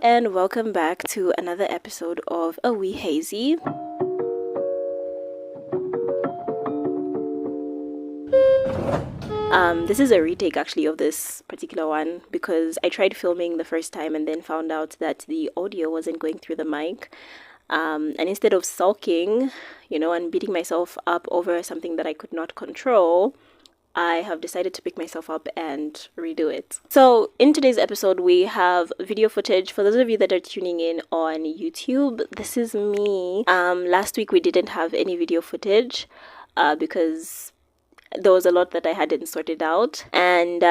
and welcome back to another episode of 𝗬𝗖𝗓𝗦. This is a retake actually of this particular one because I tried filming the first time and then found out that the audio wasn't going through the mic. And instead of sulking, and beating myself up over something that I could not control, I have decided to pick myself up and redo it. So in today's episode, we have video footage. For those of you that are tuning in on YouTube, this is me. Last week we didn't have any video footage because there was a lot that I hadn't sorted out. And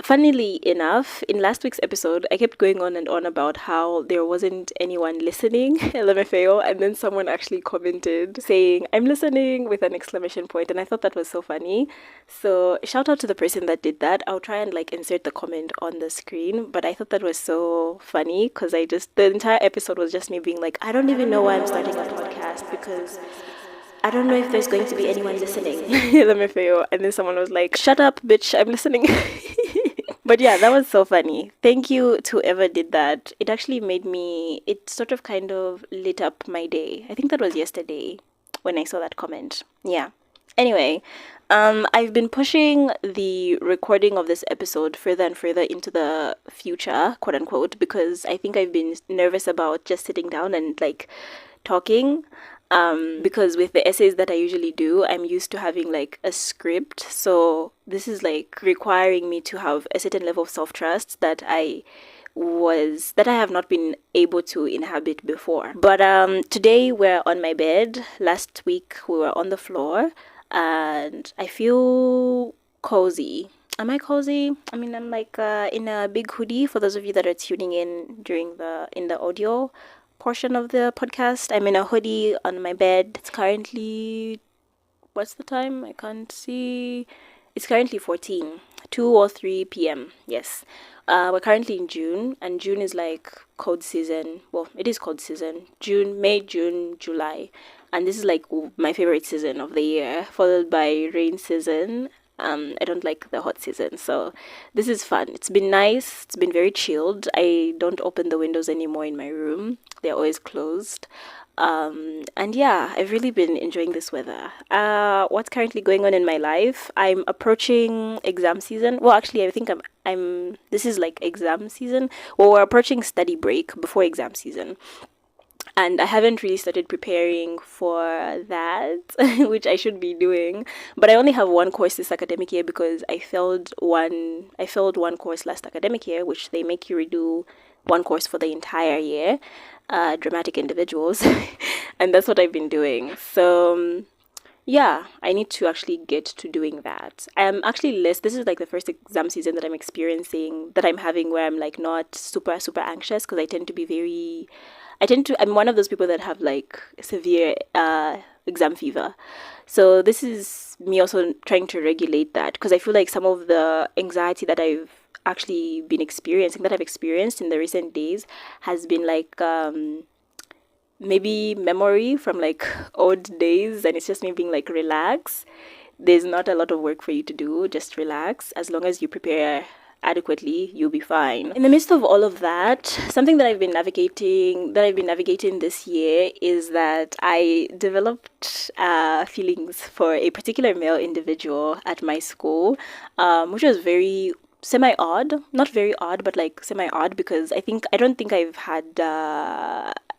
funnily enough, in last week's episode, I kept going on and on about how there wasn't anyone listening, 𝗧𝗦𝗖𝗜𝗦, and then someone actually commented saying, "I'm listening," with an exclamation point, and I thought that was so funny. So shout out to the person that did that. I'll try and insert the comment on the screen, but I thought that was so funny because the entire episode was just me being like, I don't even know why I'm starting a podcast because I don't know if there's going to be anyone listening. 𝗧𝗦𝗖𝗜𝗦. And then someone was like, "Shut up, bitch, I'm listening." But yeah, that was so funny. Thank you to whoever did that. It actually it sort of kind of lit up my day. I think that was yesterday when I saw that comment. Yeah. Anyway, I've been pushing the recording of this episode further and further into the future, quote unquote, because I think I've been nervous about just sitting down and talking. Because with the essays that I usually do, I'm used to having a script. So this is requiring me to have a certain level of self-trust that I have not been able to inhabit before. But today we're on my bed. Last week we were on the floor and I feel cozy. Am I cozy? I mean, I'm in a big hoodie for those of you that are tuning in in the audio portion of the podcast. I'm in a hoodie on my bed. It's currently, what's the time? I can't see. It's currently 2 or 3 p.m. Yes. We're currently in June, and June is cold season. Well, it is cold season. May, June, July. And this is my favorite season of the year, followed by rain season. I don't like the hot season, so this is fun. It's been nice. It's been very chilled. I don't open the windows anymore in my room. They're always closed. And yeah, I've really been enjoying this weather. What's currently going on in my life? I'm approaching exam season. Well, actually, I think this is exam season. Well, we're approaching study break before exam season. And I haven't really started preparing for that, which I should be doing. But I only have one course this academic year because I failed one course last academic year, which they make you redo one course for the entire year, dramatic individuals. And that's what I've been doing. So yeah, I need to actually get to doing that. I'm actually this is the first exam season that I'm having where I'm not super, super anxious because I'm one of those people that have severe exam fever. So this is me also trying to regulate that because I feel some of the anxiety that I've actually been experienced in the recent days has been maybe memory from old days, and it's just me being relax. There's not a lot of work for you to do, just relax. As long as you prepare adequately, you'll be fine. In the midst of all of that, something that I've been navigating this year is that I developed feelings for a particular male individual at my school, which was very semi-odd. Not very odd, but semi-odd because I don't think I've had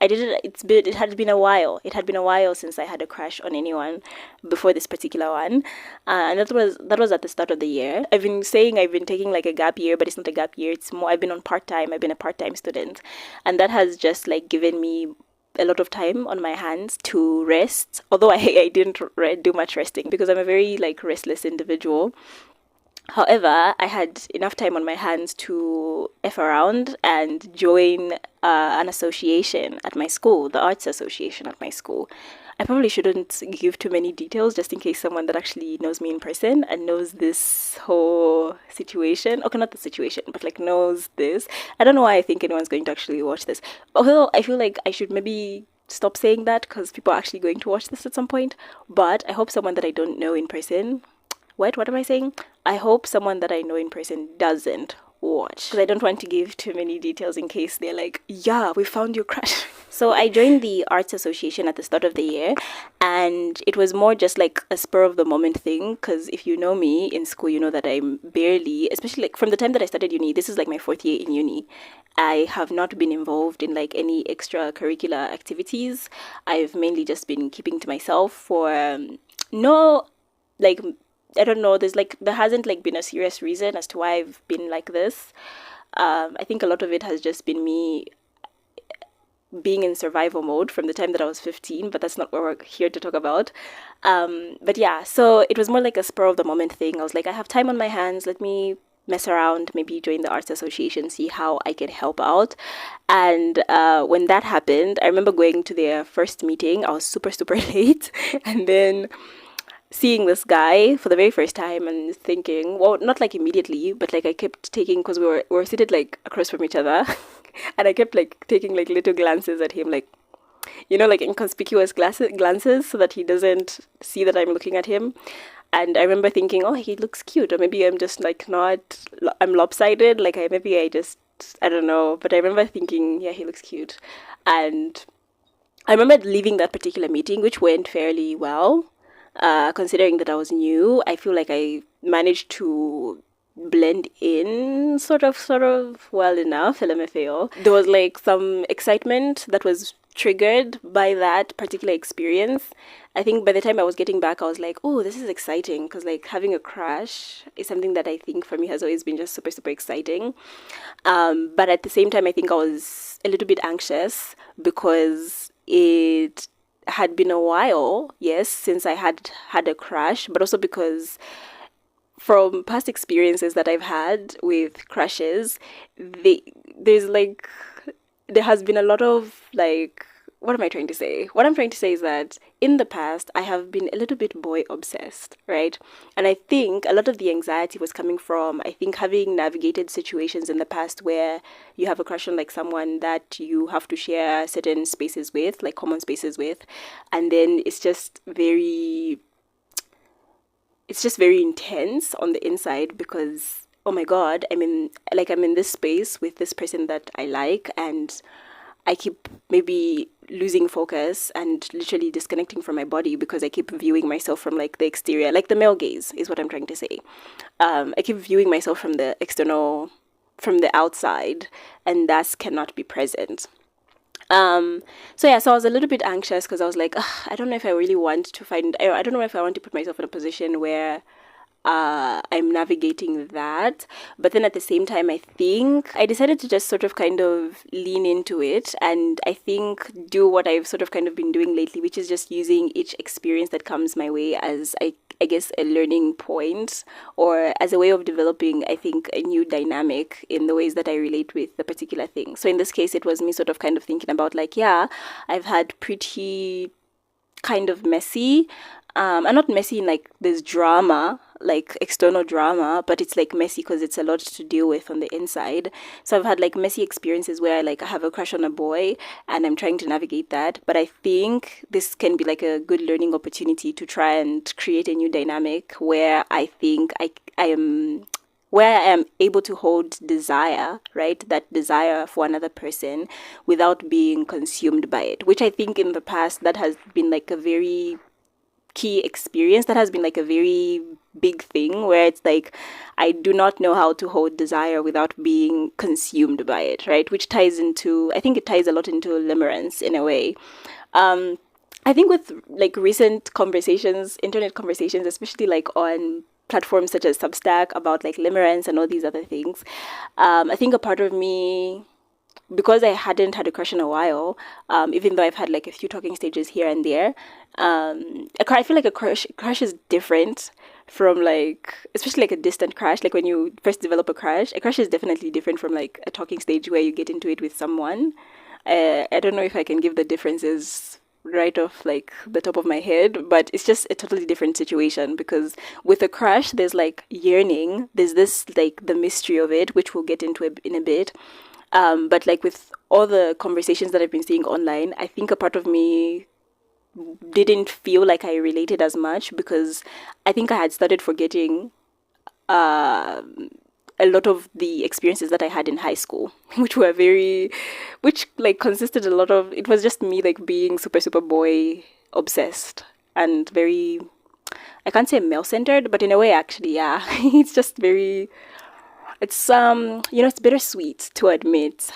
it had been a while. It had been a while since I had a crush on anyone before this particular one. And that was at the start of the year. I've been saying I've been taking a gap year, but it's not a gap year. It's more I've been a part-time student. And that has just given me a lot of time on my hands to rest. Although I didn't do much resting because I'm a very restless individual. However, I had enough time on my hands to F around and join an association at my school, the Arts Association at my school. I probably shouldn't give too many details just in case someone that actually knows me in person and knows this whole situation. Okay, not the situation, but knows this. I don't know why I think anyone's going to actually watch this. Although I feel I should maybe stop saying that because people are actually going to watch this at some point. But I hope someone that I don't know in person... What am I saying? I hope someone that I know in person doesn't watch, because I don't want to give too many details in case they're like, yeah, we found your crush. So I joined the Arts Association at the start of the year, and it was more just like a spur of the moment thing, because if you know me in school, you know that I'm barely, especially like from the time that I started uni, this is like my 4th year in uni, I have not been involved in like any extracurricular activities. I've mainly just been keeping to myself for no, like, I don't know, there hasn't like been a serious reason as to why I've been like this. I think a lot of it has just been me being in survival mode from the time that I was 15, but that's not what we're here to talk about. But yeah, so it was more like a spur of the moment thing. I was like, I have time on my hands, let me mess around, maybe join the Arts Association, see how I can help out. And when that happened, I remember going to their first meeting. I was super, super late. And then seeing this guy for the very first time and thinking, well, not like immediately, but like I kept taking, because we were seated like across from each other, and I kept like taking like little glances at him, like, you know, like inconspicuous glances, so that he doesn't see that I'm looking at him. And I remember thinking, oh, he looks cute, or maybe I'm just like I'm lopsided, like I don't know. But I remember thinking, yeah, he looks cute. And I remember leaving that particular meeting, which went fairly well. Considering that I was new, I feel like I managed to blend in sort of well enough, LMFAO. There was like some excitement that was triggered by that particular experience. I think by the time I was getting back, I was like, oh, this is exciting, because like having a crush is something that I think for me has always been just super, super exciting. But at the same time, I think I was a little bit anxious because it had been a while, yes, since I had a crush, but also because from past experiences that I've had with crushes, there has been a lot of like, what am I trying to say? What I'm trying to say is that in the past, I have been a little bit boy obsessed, right? And I think a lot of the anxiety was coming from, I think, having navigated situations in the past where you have a crush on like someone that you have to share certain spaces with, like common spaces with, and then it's just very intense on the inside because, oh my God, I'm in this space with this person that I like, and I keep maybe losing focus and literally disconnecting from my body because I keep viewing myself from like the exterior, like the male gaze is what I'm trying to say. I keep viewing myself from the external, from the outside, and thus cannot be present. So I was a little bit anxious because I was like, I don't know if I really want to I don't know if I want to put myself in a position where I'm navigating that. But then at the same time, I think I decided to just sort of kind of lean into it, and I think do what I've sort of kind of been doing lately, which is just using each experience that comes my way as I guess a learning point, or as a way of developing, I think, a new dynamic in the ways that I relate with the particular thing. So in this case, it was me sort of kind of thinking about like, yeah, I've had pretty kind of messy, and not messy in like this drama, like external drama, but it's like messy because it's a lot to deal with on the inside. So I've had like messy experiences where I have a crush on a boy and I'm trying to navigate that. But I think this can be like a good learning opportunity to try and create a new dynamic where I think I am able to hold desire, right? That desire for another person without being consumed by it, which I think in the past that has been like a very key experience, that has been like a very big thing where it's like I do not know how to hold desire without being consumed by it, right? Which ties into, I think it ties a lot into limerence in a way. I think with like recent conversations, internet conversations, especially like on platforms such as Substack about like limerence and all these other things, I think a part of me, because I hadn't had a crush in a while, even though I've had like a few talking stages here and there, I feel like a crush is different from like, especially like a distant crush. Like when you first develop a crush is definitely different from like a talking stage where you get into it with someone. I don't know if I can give the differences right off like the top of my head, but it's just a totally different situation, because with a crush there's like yearning, there's this like the mystery of it, which we'll get into in a bit. But like with all the conversations that I've been seeing online, I think a part of me didn't feel like I related as much, because I think I had started forgetting a lot of the experiences that I had in high school, which like consisted a lot of, it was just me like being super, super boy obsessed and very, I can't say male centered, but in a way actually, yeah, it's just very, it's, it's bittersweet to admit,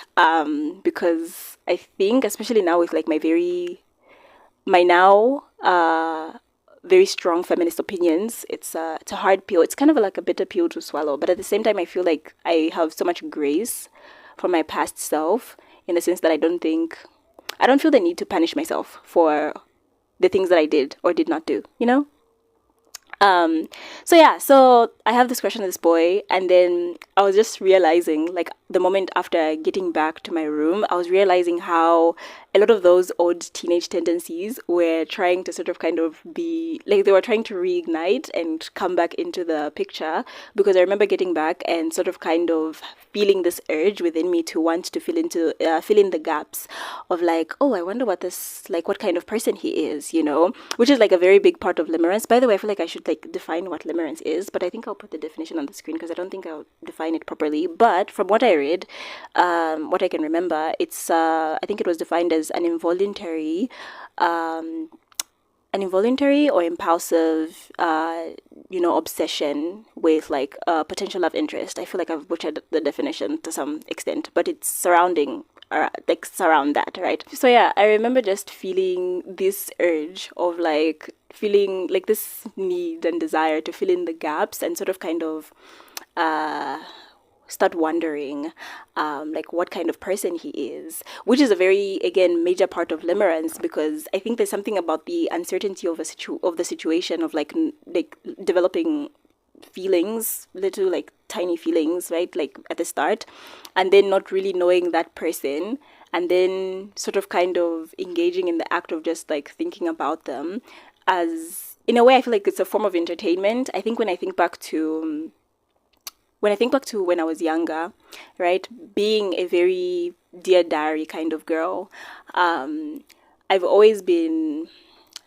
because I think, especially now with like my now, very strong feminist opinions, it's a hard pill. It's kind of like a bitter pill to swallow, but at the same time I feel like I have so much grace for my past self, in the sense that I don't feel the need to punish myself for the things that I did or did not do, you know? So I have this crush on this boy, and then I was just realizing, like, the moment after getting back to my room, I was realizing how a lot of those old teenage tendencies were trying to sort of kind of be, like, they were trying to reignite and come back into the picture, because I remember getting back and sort of kind of feeling this urge within me to want to fill in the gaps of like, oh, I wonder what kind of person he is, you know, which is like a very big part of limerence. By the way, I feel like I should like define what limerence is, but I think I'll put the definition on the screen because I don't think I'll define it properly. But from what I read, what I can remember, it's I think it was defined as an involuntary or impulsive, obsession with like a potential love interest. I feel like I've butchered the definition to some extent, but it's surround that, right? So yeah, I remember just feeling this urge of like feeling like this need and desire to fill in the gaps and sort of kind of start wondering like what kind of person he is, which is a very, again, major part of limerence, because I think there's something about the uncertainty of the situation of like developing feelings, little like tiny feelings, right, like at the start, and then not really knowing that person, and then sort of kind of engaging in the act of just like thinking about them as, in a way, I feel like it's a form of entertainment. I think when I think back to when I was younger, right, being a very Dear Diary kind of girl, I've always been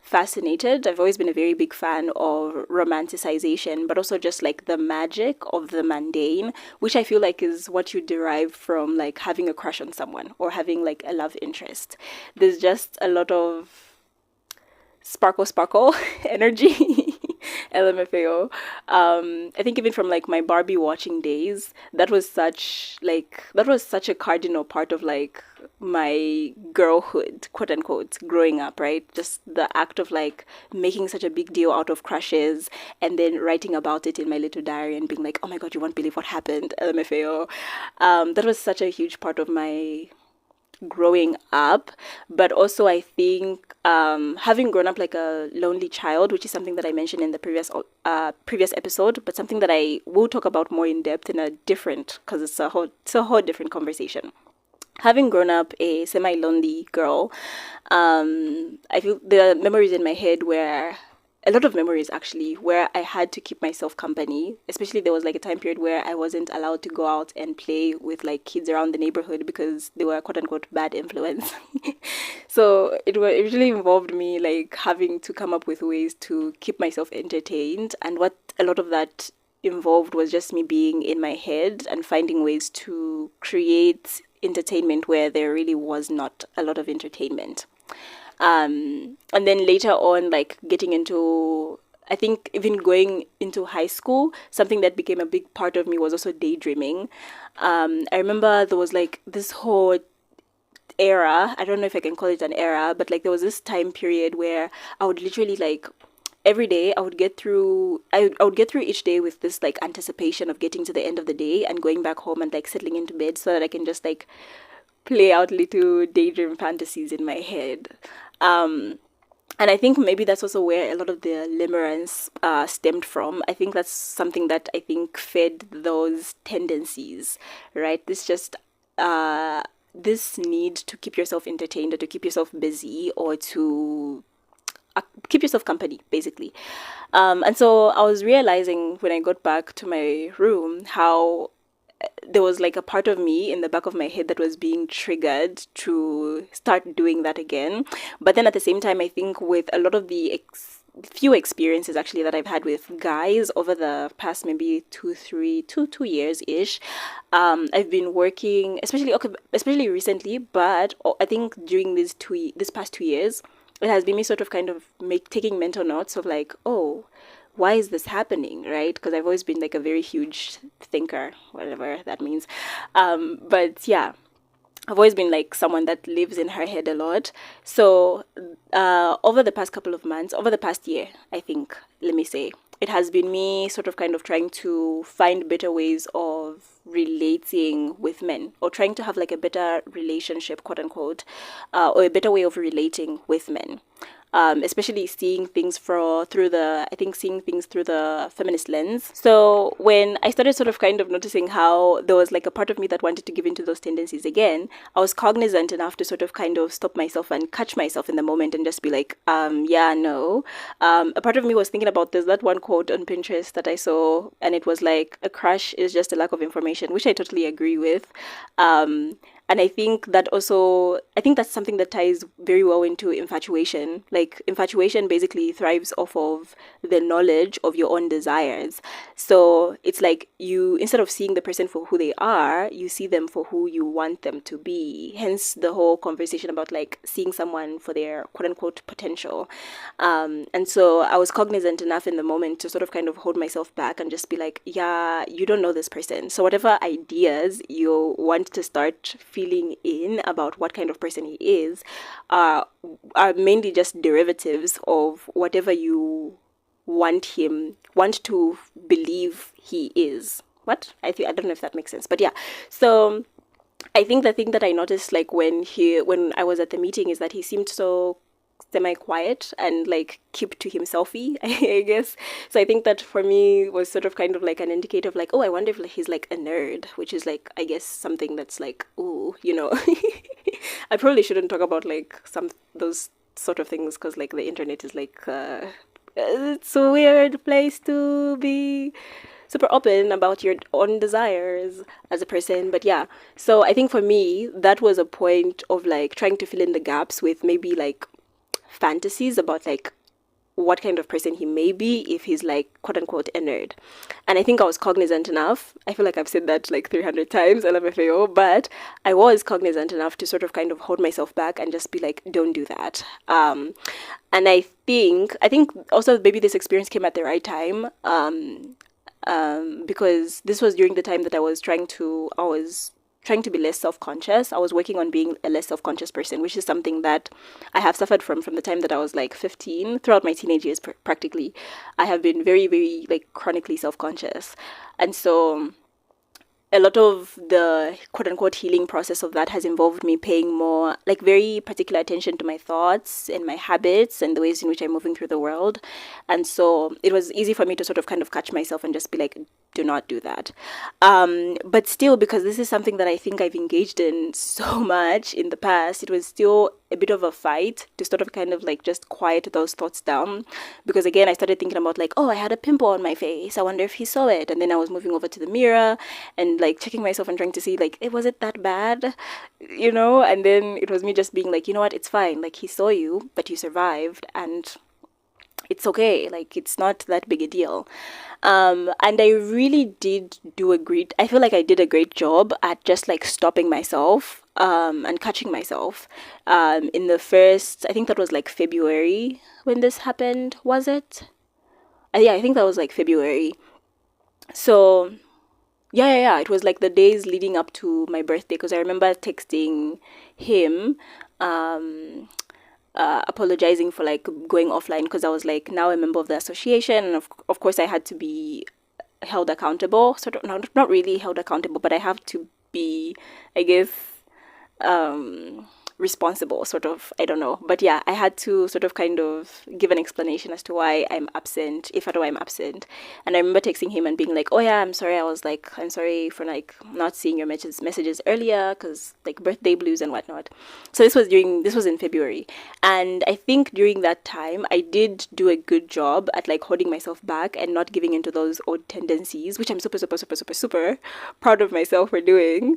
fascinated. I've always been a very big fan of romanticization, but also just like the magic of the mundane, which I feel like is what you derive from like having a crush on someone or having like a love interest. There's just a lot of sparkle energy. LMFAO. I think even from like my Barbie watching days, that was such a cardinal part of like my girlhood, quote unquote, growing up, right? Just the act of like making such a big deal out of crushes and then writing about it in my little diary and being like, oh my god, you won't believe what happened, LMFAO. That was such a huge part of my growing up. But also I think having grown up like a lonely child, which is something that I mentioned in the previous episode, but something that I will talk about more in depth in a different, because it's a whole different conversation. Having grown up a semi-lonely girl, I feel there are memories in my head a lot of memories actually, where I had to keep myself company. Especially there was like a time period where I wasn't allowed to go out and play with like kids around the neighborhood because they were quote unquote bad influence. So it really involved me like having to come up with ways to keep myself entertained, and what a lot of that involved was just me being in my head and finding ways to create entertainment where there really was not a lot of entertainment. And then later on, like getting into, I think even going into high school, something that became a big part of me was also daydreaming. I remember there was like this whole era, I don't know if I can call it an era, but like there was this time period where I would literally like every day I would get through each day with this like anticipation of getting to the end of the day and going back home and like settling into bed so that I can just like play out little daydream fantasies in my head. And I think maybe that's also where a lot of the limerence stemmed from. I think that's something that I think fed those tendencies, right? This need to keep yourself entertained or to keep yourself busy or to keep yourself company, basically. And so I was realizing when I got back to my room how there was like a part of me in the back of my head that was being triggered to start doing that again. But then at the same time, I think with a lot of the few experiences actually that I've had with guys over the past maybe 2 years ish. I've been working, especially recently, but I think during this past 2 years, it has been me sort of kind of taking mental notes of like, oh, why is this happening, right? Because I've always been like a very huge thinker, whatever that means. But yeah, I've always been like someone that lives in her head a lot. So over the past couple of months, over the past year, I think, let me say, it has been me sort of kind of trying to find better ways of relating with men, or trying to have like a better relationship, quote unquote, or a better way of relating with men. Especially seeing things through the feminist lens. So when I started sort of kind of noticing how there was like a part of me that wanted to give into those tendencies again, I was cognizant enough to sort of kind of stop myself and catch myself in the moment and just be like, yeah, no. A part of me was thinking about, there's that one quote on Pinterest that I saw, and it was like, a crush is just a lack of information, which I totally agree with. And I think that's something that ties very well into infatuation. Like, infatuation basically thrives off of the knowledge of your own desires. So it's like, instead of seeing the person for who they are, you see them for who you want them to be. Hence the whole conversation about like seeing someone for their quote unquote potential. And so I was cognizant enough in the moment to sort of kind of hold myself back and just be like, yeah, you don't know this person. So whatever ideas you want to start feeling in about what kind of person he is are mainly just derivatives of whatever you want to believe he is. I don't know if that makes sense, but yeah. So I think the thing that I noticed, like when I was at the meeting, is that he seemed so semi-quiet and like keep to himselfy, I guess. So I think that for me was sort of kind of like an indicator of like, oh, I wonder if he's like a nerd, which is like, I guess, something that's like, ooh, I probably shouldn't talk about like those sort of things, because like the internet is like it's a weird place to be super open about your own desires as a person. But yeah, so I think for me that was a point of like trying to fill in the gaps with maybe like fantasies about like what kind of person he may be if he's like quote unquote a nerd. And I think I was cognizant enough, I feel like I've said that like 300 times, LMFAO, but I was cognizant enough to sort of kind of hold myself back and just be like, don't do that. And I think also maybe this experience came at the right time, because this was during the time that I was trying to be less self-conscious. I was working on being a less self-conscious person, which is something that I have suffered from the time that I was like 15. Throughout my teenage years, practically, I have been very, very like chronically self-conscious. And so a lot of the quote-unquote healing process of that has involved me paying more, like very particular attention to my thoughts and my habits and the ways in which I'm moving through the world. And so it was easy for me to sort of kind of catch myself and just be like, do not do that. But still, because this is something that I think I've engaged in so much in the past, it was still a bit of a fight to sort of kind of like just quiet those thoughts down. Because again, I started thinking about like, oh, I had a pimple on my face, I wonder if he saw it. And then I was moving over to the mirror and like checking myself and trying to see like, was it that bad, and then it was me just being like, you know what, it's fine, like he saw you, but you survived, and it's okay, like it's not that big a deal. And I really I feel like I did a great job at just like stopping myself and catching myself in the first, I think that was like February when this happened, was it? Yeah, I think that was like February. So yeah, it was like the days leading up to my birthday, because I remember texting him apologizing for like going offline, because I was like now a member of the association, and of course I had to be held accountable, sort of, not really held accountable, but I have to be, I guess, responsible, sort of, I don't know, but yeah, I had to sort of kind of give an explanation as to why I'm absent, if at all I'm absent. And I remember texting him and being like, oh yeah, I'm sorry for like not seeing your messages earlier, because like birthday blues and whatnot. So this was in February, and I think during that time I did do a good job at like holding myself back and not giving into those old tendencies, which I'm super proud of myself for doing,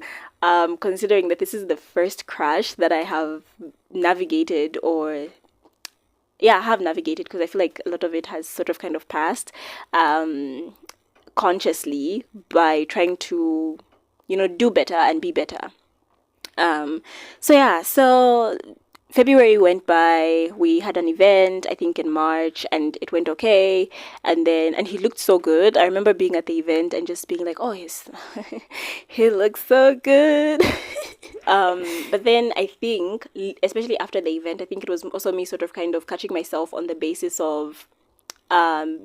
considering that this is the first crash that I have navigated or yeah, I have navigated, because I feel like a lot of it has sort of kind of passed consciously by trying to, do better and be better. So yeah, so February went by. We had an event, I think in March, and it went okay. And he looked so good. I remember being at the event and just being like, oh, he looks so good. But then I think, especially after the event, I think it was also me sort of kind of catching myself on the basis of,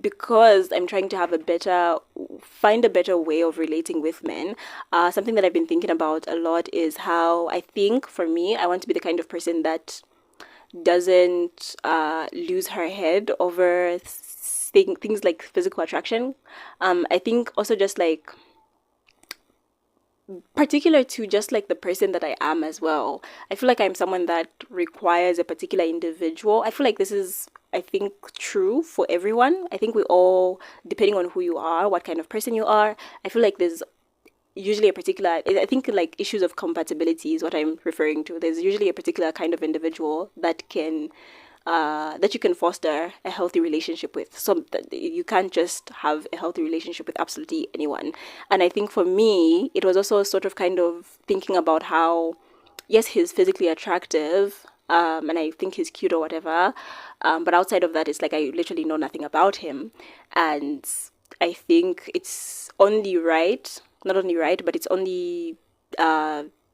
because I'm trying to find a better way of relating with men. Something that I've been thinking about a lot is how I think, for me, I want to be the kind of person that doesn't lose her head over things like physical attraction. I think also just like, particular to just like the person that I am as well. I feel like I'm someone that requires a particular individual. I feel like this is, I think, true for everyone. I think we all, depending on who you are, what kind of person you are, I feel like there's usually a particular, I think like issues of compatibility is what I'm referring to. There's usually a particular kind of individual that can that you can foster a healthy relationship with. So you can't just have a healthy relationship with absolutely anyone. And I think for me, it was also sort of kind of thinking about how, yes, he's physically attractive, and I think he's cute or whatever, but outside of that, it's like I literally know nothing about him. And I think it's only right, not only right, but it's only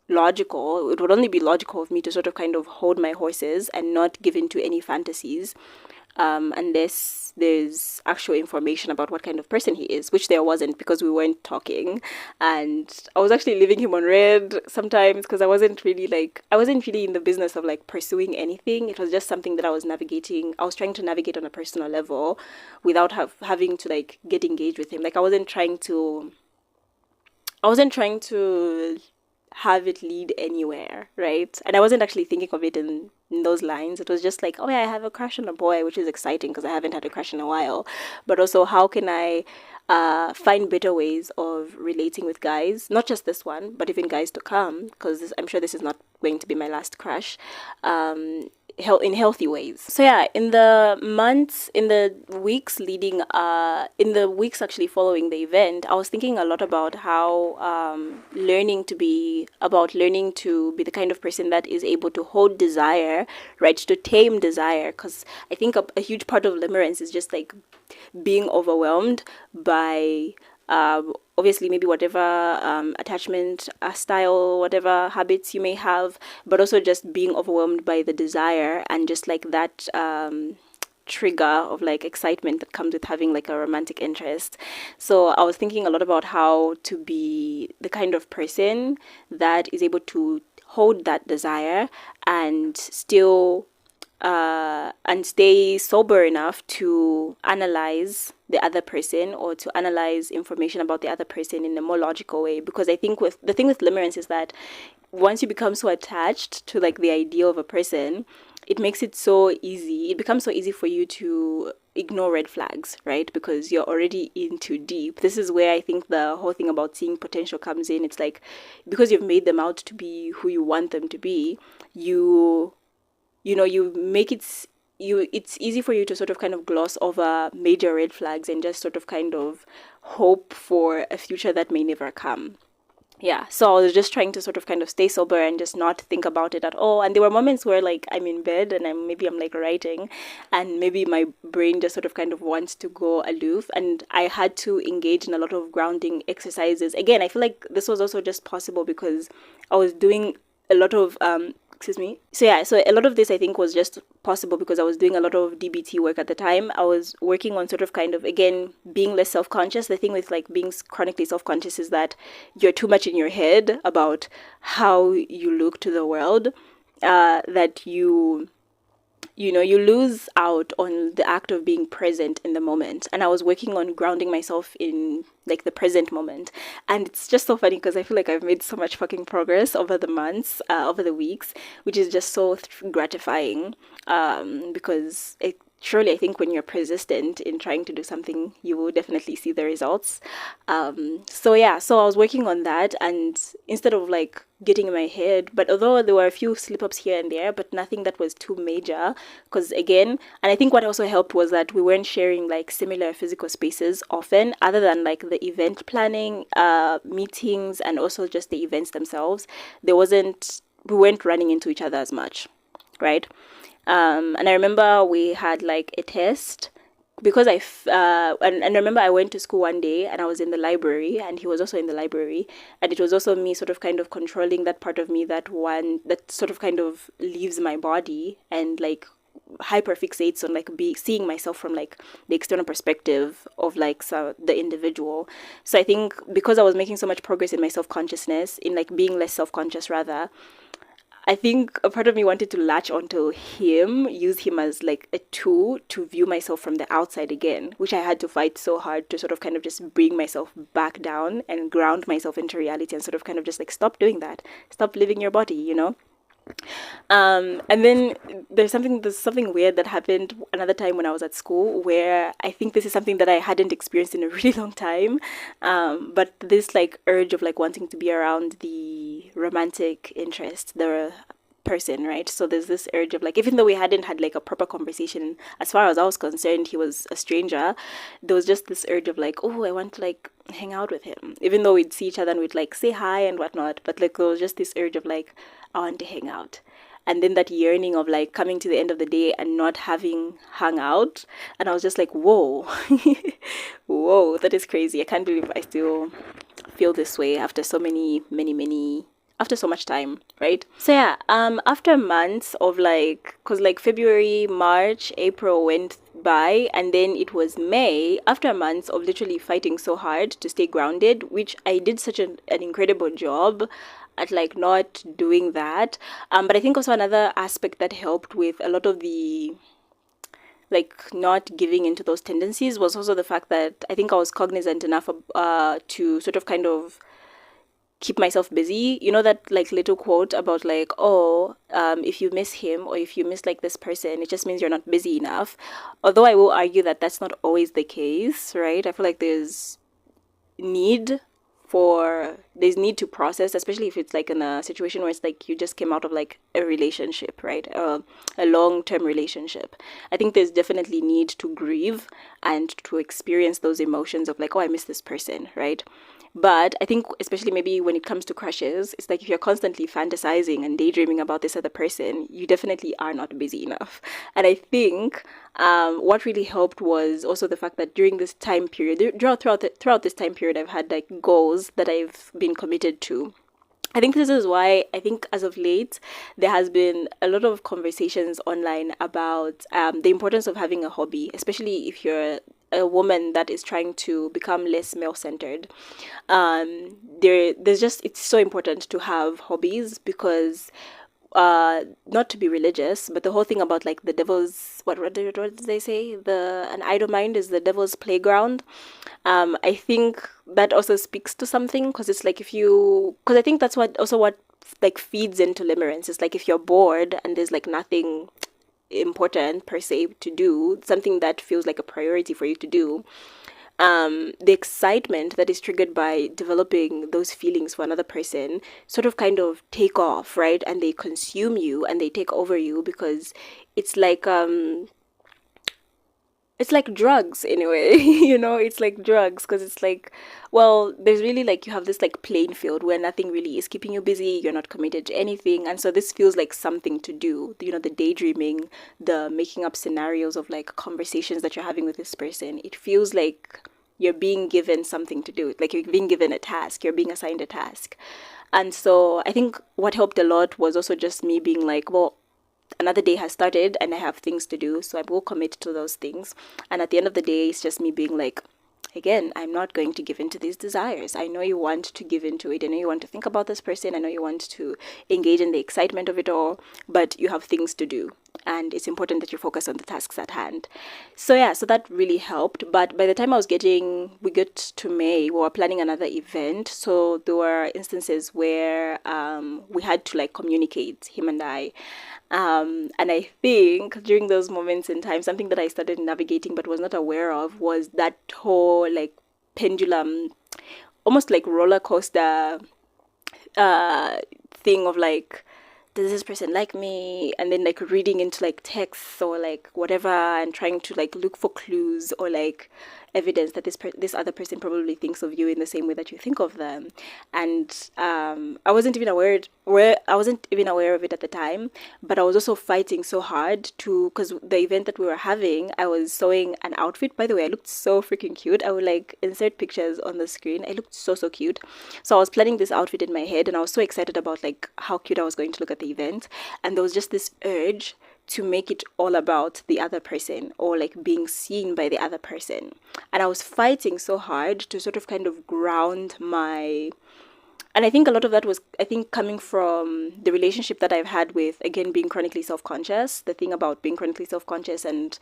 logical. It would only be logical of me to sort of kind of hold my horses and not give into any fantasies, unless there's actual information about what kind of person he is, which there wasn't, because we weren't talking. And I was actually leaving him on red sometimes, because I wasn't really in the business of like pursuing anything. It was just something that I was trying to navigate on a personal level without having to like get engaged with him. Like I wasn't trying to have it lead anywhere, right? And I wasn't actually thinking of it in those lines. It was just like, oh yeah, I have a crush on a boy, which is exciting because I haven't had a crush in a while. But also, how can I find better ways of relating with guys? Not just this one, but even guys to come, because I'm sure this is not going to be my last crush. In healthy ways. So yeah, in the weeks actually following the event, I was thinking a lot about how learning to be the kind of person that is able to hold desire, right? To tame desire, because I think a huge part of limerence is just like being overwhelmed by obviously maybe whatever attachment style, whatever habits you may have, but also just being overwhelmed by the desire and just like that trigger of like excitement that comes with having like a romantic interest. So I was thinking a lot about how to be the kind of person that is able to hold that desire and still and stay sober enough to analyze the other person, or to analyze information about the other person in a more logical way. Because I think the thing with limerence is that once you become so attached to like the idea of a person, it becomes so easy for you to ignore red flags, right? Because you're already in too deep. This is where I think the whole thing about seeing potential comes in. It's like, because you've made them out to be who you want them to be, it's easy for you to sort of kind of gloss over major red flags and just sort of kind of hope for a future that may never come. Yeah, so I was just trying to sort of kind of stay sober and just not think about it at all. And there were moments where like I'm in bed and I'm like writing, and maybe my brain just sort of kind of wants to go aloof, and I had to engage in a lot of grounding exercises. Again, I feel like this was also just possible because I was doing a lot of so a lot of this I think was just possible because I was doing a lot of DBT work at the time. I was working on sort of kind of, again, being less self-conscious. The thing with like being chronically self-conscious is that you're too much in your head about how you look to the world, that you lose out on the act of being present in the moment. And I was working on grounding myself in like the present moment. And it's just so funny because I feel like I've made so much fucking progress over the months, over the weeks, which is just so gratifying, because surely I think when you're persistent in trying to do something, you will definitely see the results. So I was working on that, and instead of like getting in my head, but although there were a few slip-ups here and there, but nothing that was too major, because again, and I think what also helped was that we weren't sharing like similar physical spaces often, other than like the event planning, meetings, and also just the events themselves. We weren't running into each other as much, right? And I remember we had like a test, because and I remember I went to school one day and I was in the library and he was also in the library, and it was also me sort of kind of controlling that part of me that sort of kind of leaves my body and like hyper fixates on like seeing myself from like the external perspective of like the individual. So I think because I was making so much progress in my self-consciousness, in like being less self-conscious rather, I think a part of me wanted to latch onto him, use him as like a tool to view myself from the outside again, which I had to fight so hard to sort of kind of just bring myself back down and ground myself into reality and sort of kind of just like stop doing that, stop living your body, you know? And then there's something weird that happened another time when I was at school, where I think this is something that I hadn't experienced in a really long time. But this like urge of like wanting to be around the romantic interest, the person, right? So there's this urge of like, even though we hadn't had like a proper conversation, as far as I was concerned, he was a stranger, there was just this urge of like, oh, I want to like hang out with him, even though we'd see each other and we'd like say hi and whatnot, but like there was just this urge of like, I want to hang out. And then that yearning of like coming to the end of the day and not having hung out. And I was just like, whoa, whoa, that is crazy. I can't believe I still feel this way after so after so much time, right? So after months of like, because like February, March, April went by, and then it was May, after months of literally fighting so hard to stay grounded, which I did such an incredible job at like not doing that. But I think also another aspect that helped with a lot of the like not giving into those tendencies was also the fact that I think I was cognizant enough to sort of kind of keep myself busy. You know that like little quote about like, oh, if you miss him or if you miss like this person, it just means you're not busy enough. Although I will argue that that's not always the case, right? I feel like there's need to process, especially if it's like in a situation where it's like you just came out of like a relationship, right? A long-term relationship. I think there's definitely need to grieve and to experience those emotions of like, oh, I miss this person, right? But I think especially maybe when it comes to crushes, it's like if you're constantly fantasizing and daydreaming about this other person, you definitely are not busy enough. And I think what really helped was also the fact that during this time period, throughout this time period, I've had like goals that I've been committed to. I think this is why I think as of late, there has been a lot of conversations online about the importance of having a hobby, especially if you're a woman that is trying to become less male-centered. It's so important to have hobbies because not to be religious, but the whole thing about like the devil's, what did they say? An idle mind is the devil's playground. I think that also speaks to something, because it's like because I think that's what like feeds into limerence. It's like if you're bored and there's like nothing important per se to do, something that feels like a priority for you to do, the excitement that is triggered by developing those feelings for another person sort of kind of take off, right? And they consume you and they take over you, because it's like drugs in a way. You know, it's like drugs, because it's like, well, there's really like, you have this like playing field where nothing really is keeping you busy, you're not committed to anything, and so this feels like something to do, you know, the daydreaming, the making up scenarios of like conversations that you're having with this person. It feels like you're being given something to do, like you're being given a task, you're being assigned a task. And so I think what helped a lot was also just me being like, well, another day has started and I have things to do, so I will commit to those things. And at the end of the day, it's just me being like, again, I'm not going to give in to these desires. I know you want to give into it. I know you want to think about this person. I know you want to engage in the excitement of it all, but you have things to do. and it's important that you focus on the tasks at hand. So yeah, so that really helped. But by the time we got to May, we were planning another event. So there were instances where we had to like communicate, him and I. And I think during those moments in time, something that I started navigating but was not aware of was that whole like pendulum, almost like roller coaster thing of like, does this person like me? And then like reading into like texts or like whatever and trying to like look for clues or like evidence that this other person probably thinks of you in the same way that you think of them. And I wasn't even aware of it at the time, but I was also fighting so hard because the event that we were having, I was sewing an outfit. By the way, I looked so freaking cute. I would like insert pictures on the screen. I looked so cute. So I was planning this outfit in my head, and I was so excited about like how cute I was going to look at the event. And there was just this urge to make it all about the other person or like being seen by the other person. And I was fighting so hard to sort of kind of ground my... And I think a lot of that was, coming from the relationship that I've had with, again, being chronically self-conscious, the thing about being chronically self-conscious, and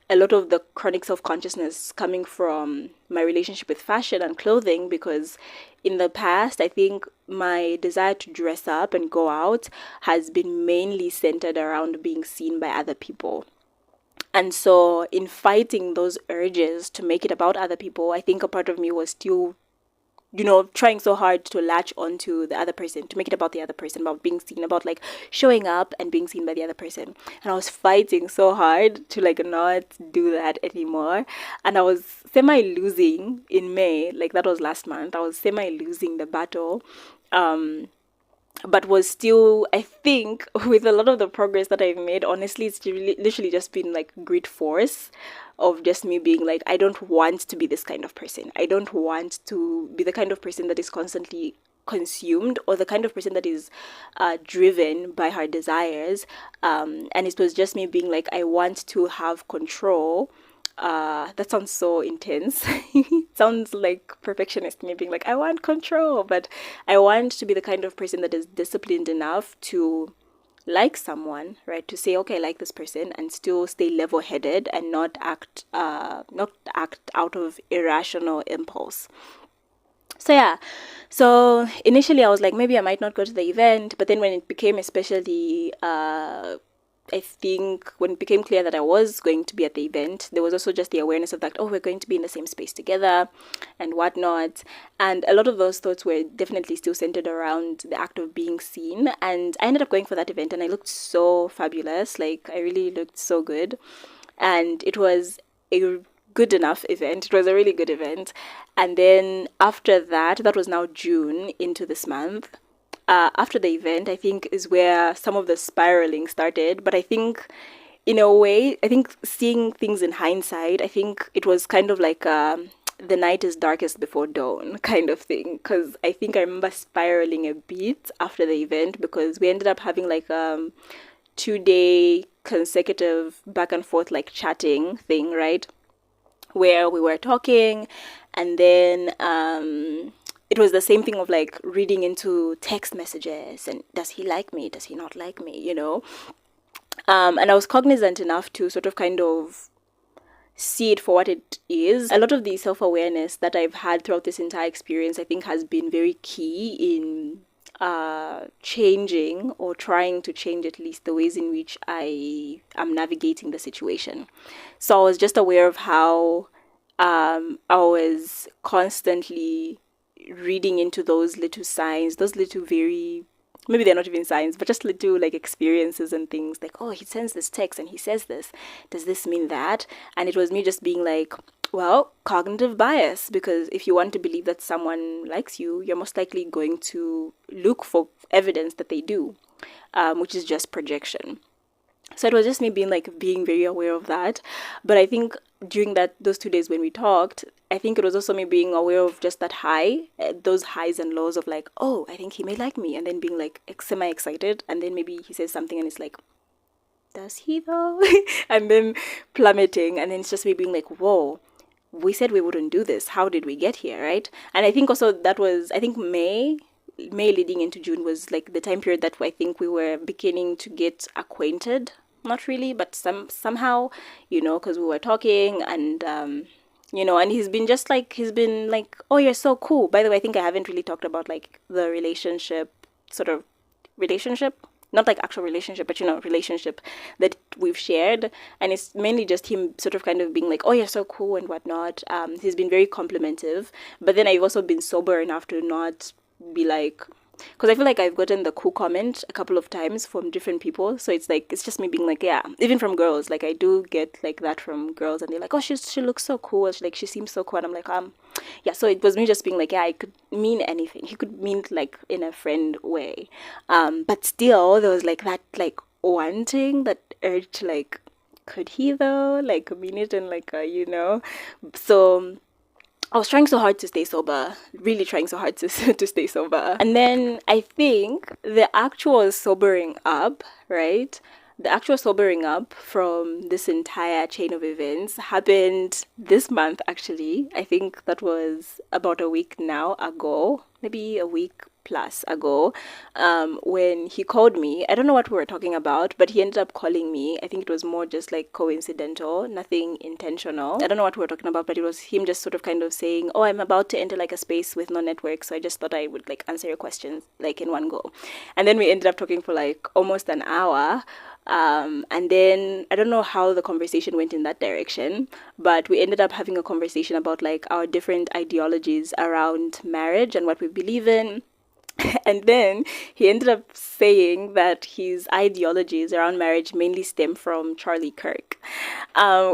a lot of the chronic self-consciousness coming from my relationship with fashion and clothing, because in the past, I think my desire to dress up and go out has been mainly centered around being seen by other people. And so in fighting those urges to make it about other people, I think a part of me was still trying so hard to latch onto the other person, to make it about the other person, about being seen, about like showing up and being seen by the other person. And I was fighting so hard to like not do that anymore. And I was semi-losing in May, like that was last month. I was semi-losing the battle. But was still, I think, with a lot of the progress that I've made, honestly, it's literally just been like great force of just me being like, I don't want to be this kind of person. I don't want to be the kind of person that is constantly consumed, or the kind of person that is driven by her desires. And it was just me being like, I want to have control. That sounds so intense. It sounds like perfectionist, me being like, I want control, but I want to be the kind of person that is disciplined enough to like someone, right? To say, okay, I like this person, and still stay level-headed and not act out of irrational impulse. So yeah, so initially I was like, maybe I might not go to the event, but then when it became especially I think when it became clear that I was going to be at the event, there was also just the awareness of that, oh, we're going to be in the same space together and whatnot. And a lot of those thoughts were definitely still centered around the act of being seen. And I ended up going for that event, and I looked so fabulous. Like, I really looked so good. And it was a good enough event. It was a really good event. And then after that was now June into this month. After the event, I think, is where some of the spiraling started. But I think, in a way, seeing things in hindsight, I think it was kind of like the night is darkest before dawn kind of thing. Because I think I remember spiraling a bit after the event, because we ended up having like 2-day consecutive back and forth like chatting thing, right? Where we were talking, and then it was the same thing of like reading into text messages and does he like me? Does he not like me? And I was cognizant enough to sort of kind of see it for what it is. A lot of the self-awareness that I've had throughout this entire experience, I think, has been very key in changing, or trying to change at least, the ways in which I am navigating the situation. So I was just aware of how I was constantly reading into those little signs, those little very, maybe they're not even signs, but just little like experiences and things like, oh, he sends this text and he says this. Does this mean that? And it was me just being like, well, cognitive bias, because if you want to believe that someone likes you, you're most likely going to look for evidence that they do, which is just projection. So it was just me being very aware of that. But I think during those 2 days when we talked, I think it was also me being aware of just that those highs and lows of like, oh, I think he may like me, and then being like semi-excited, and then maybe he says something and it's like, does he though? And then plummeting, and then it's just me being like, whoa, we said we wouldn't do this. How did we get here, right? And I think also that was, I think May leading into June was like the time period that I think we were beginning to get acquainted not really, but somehow, you know, because we were talking, and you know, and he's been like, oh, you're so cool. By the way, I think I haven't really talked about like the relationship, not like actual relationship, but you know, relationship that we've shared. And it's mainly just him sort of kind of being like, oh, you're so cool and whatnot. He's been very complimentive, but then I've also been sober enough to not be like, because I feel like I've gotten the cool comment a couple of times from different people. So it's like, it's just me being like, yeah, even from girls. Like I do get like that from girls, and they're like, oh, she looks so cool. She seems so cool. And I'm like, yeah. So it was me just being like, yeah, it could mean anything. He could mean like in a friend way. But still there was like that like wanting, that urge to like, could he though? Like mean it in like a, you know? So I was trying so hard to stay sober, really trying so hard to stay sober. And then I think the actual sobering up, right? The actual sobering up from this entire chain of events happened this month, actually. I think that was about a week now ago, maybe a week plus ago, when he called me. I don't know what we were talking about, but he ended up calling me. I think it was more just like coincidental, nothing intentional. I don't know what we were talking about, but it was him just sort of kind of saying, oh, I'm about to enter like a space with no network, so I just thought I would like answer your questions like in one go. And then we ended up talking for like almost an hour. And then I don't know how the conversation went in that direction, but we ended up having a conversation about like our different ideologies around marriage and what we believe in. And then he ended up saying that his ideologies around marriage mainly stem from Charlie Kirk,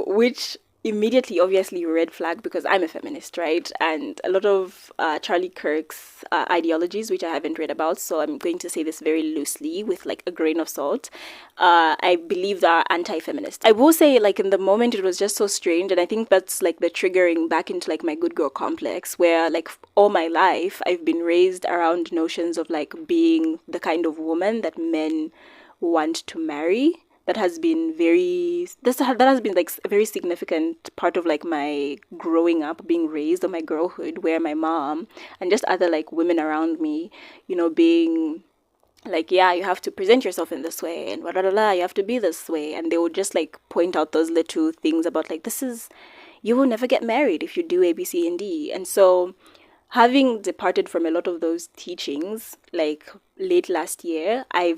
which immediately, obviously, red flag, because I'm a feminist, right? And a lot of Charlie Kirk's ideologies, which I haven't read about, so I'm going to say this very loosely with like a grain of salt, I believe they are anti-feminist. I will say, like, in the moment, it was just so strange, and I think that's like the triggering back into like my good girl complex, where like all my life I've been raised around notions of like being the kind of woman that men want to marry. That has been like a very significant part of like my growing up, being raised, or my girlhood, where my mom and just other like women around me, you know, being like, yeah, you have to present yourself in this way, and you have to be this way. And they would just like point out those little things about like, you will never get married if you do A, B, C, and D. And so having departed from a lot of those teachings like late last year, I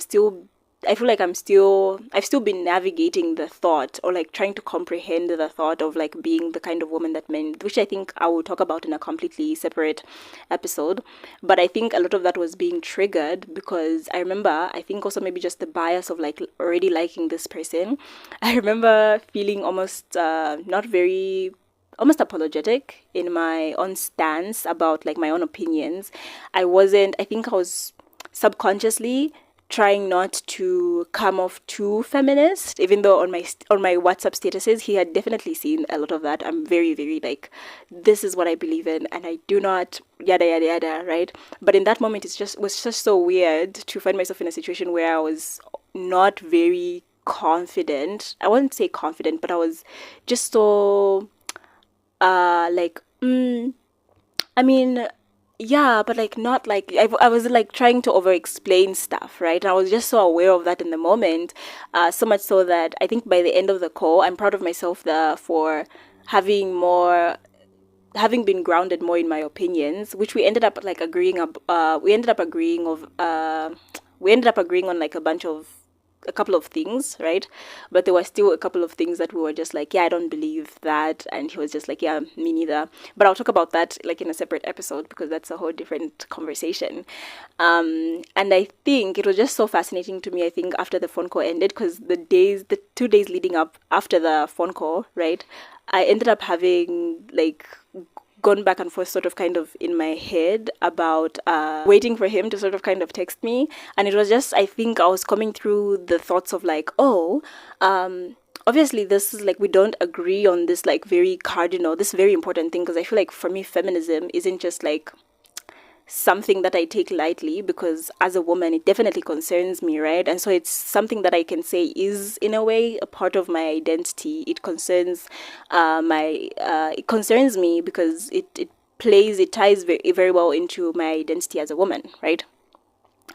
feel like I've still been navigating the thought, or like trying to comprehend the thought of like being the kind of woman that men, which I think I will talk about in a completely separate episode. But I think a lot of that was being triggered because I remember, I think also maybe just the bias of like already liking this person. I remember feeling almost almost apologetic in my own stance about like my own opinions. I think I was subconsciously trying not to come off too feminist, even though on my WhatsApp statuses he had definitely seen a lot of that. I'm very, very like, this is what I believe in, and I do not yada yada yada, right? But in that moment, it was just so weird to find myself in a situation where I was not very confident. I wouldn't say confident, but I was just so I mean, yeah, but like not like I was like trying to over explain stuff, right? And I was just so aware of that in the moment, so much so that I think by the end of the call, I'm proud of myself for having been grounded more in my opinions, which we ended up like agreeing on like a couple of things, right? But there were still a couple of things that we were just like, yeah, I don't believe that. And he was just like, yeah, me neither. But I'll talk about that like in a separate episode, because that's a whole different conversation. And I think it was just so fascinating to me, I think, after the phone call ended, because the 2 days leading up after the phone call, right, I ended up having like gone back and forth sort of kind of in my head about waiting for him to sort of kind of text me. And it was just, I think I was coming through the thoughts of like, obviously this is like, we don't agree on this like very important thing, because I feel like for me feminism isn't just like something that I take lightly, because as a woman it definitely concerns me, right? And so it's something that I can say is in a way a part of my identity. It concerns it concerns me because it ties very, very well into my identity as a woman, right?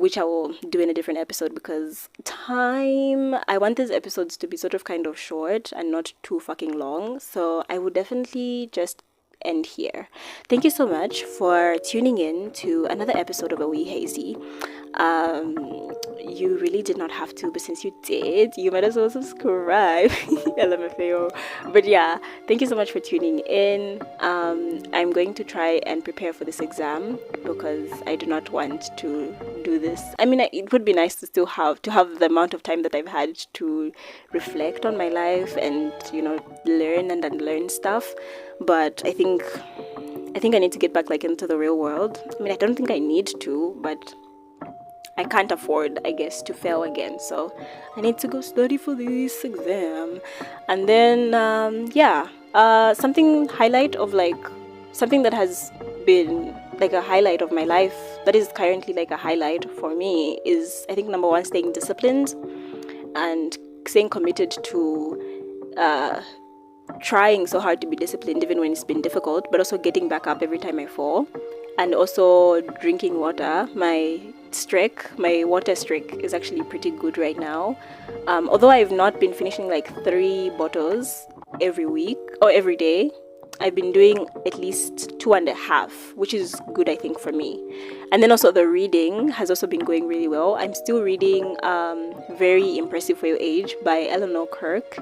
which I will do in a different episode, because I want these episodes to be sort of kind of short and not too fucking long. So I would definitely just end here. Thank you so much for tuning in to another episode of 𝗧𝗜𝗖𝗓𝗧𝗜. You really did not have to, but since you did, you might as well subscribe. LMFAO. But yeah, thank you so much for tuning in. I'm going to try and prepare for this exam, because I do not want to do this. I mean, it would be nice to still have the amount of time that I've had to reflect on my life and, you know, learn and unlearn stuff. But I think I need to get back like into the real world. I mean, I don't think I need to, but I can't afford, I guess, to fail again. So I need to go study for this exam. And then something that has been like a highlight of my life, that is currently like a highlight for me, is I think number one, staying disciplined and staying committed to trying so hard to be disciplined even when it's been difficult, but also getting back up every time I fall, and also drinking water. My water streak is actually pretty good right now. Although I've not been finishing like 3 bottles every week or every day, I've been doing at least 2.5, which is good, I think, for me. And then also the reading has also been going really well. I'm still reading Very Impressive for Your Age by Eleanor Kirk,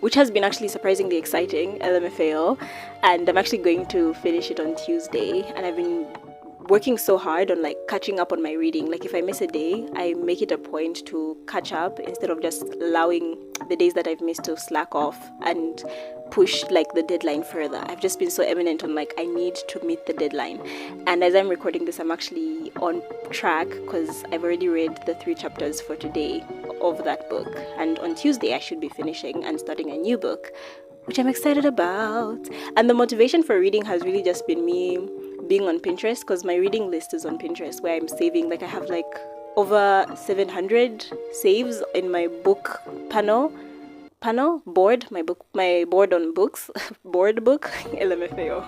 which has been actually surprisingly exciting, LMFAO, and I'm actually going to finish it on Tuesday. And I've been working so hard on like catching up on my reading. Like if I miss a day, I make it a point to catch up instead of just allowing the days that I've missed to slack off and push like the deadline further. I've just been so eminent on like I need to meet the deadline. And as I'm recording this, I'm actually on track because I've already read the 3 chapters for today of that book, and on Tuesday I should be finishing and starting a new book, which I'm excited about. And the motivation for reading has really just been me being on Pinterest, because my reading list is on Pinterest, where I'm saving, like I have like over 700 saves in my book board, my board on books, board book, LMFAO,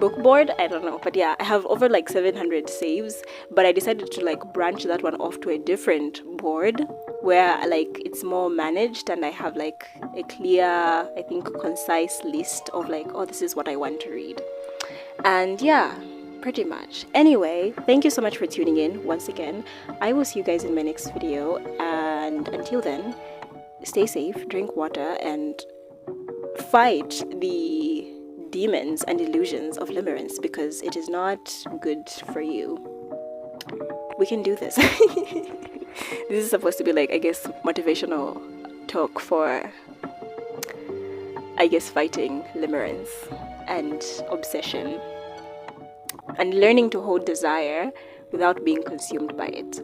book board, I don't know, but yeah, I have over like 700 saves, but I decided to like branch that one off to a different board where like it's more managed, and I have like a clear, I think, concise list of like, oh, this is what I want to read. And yeah, pretty much. Anyway, thank you so much for tuning in once again. I will see you guys in my next video, and until then, stay safe, drink water, and fight the demons and illusions of limerence, because it is not good for you. We can do this. This is supposed to be like, I guess, motivational talk for, I guess, fighting limerence and obsession and learning to hold desire without being consumed by it.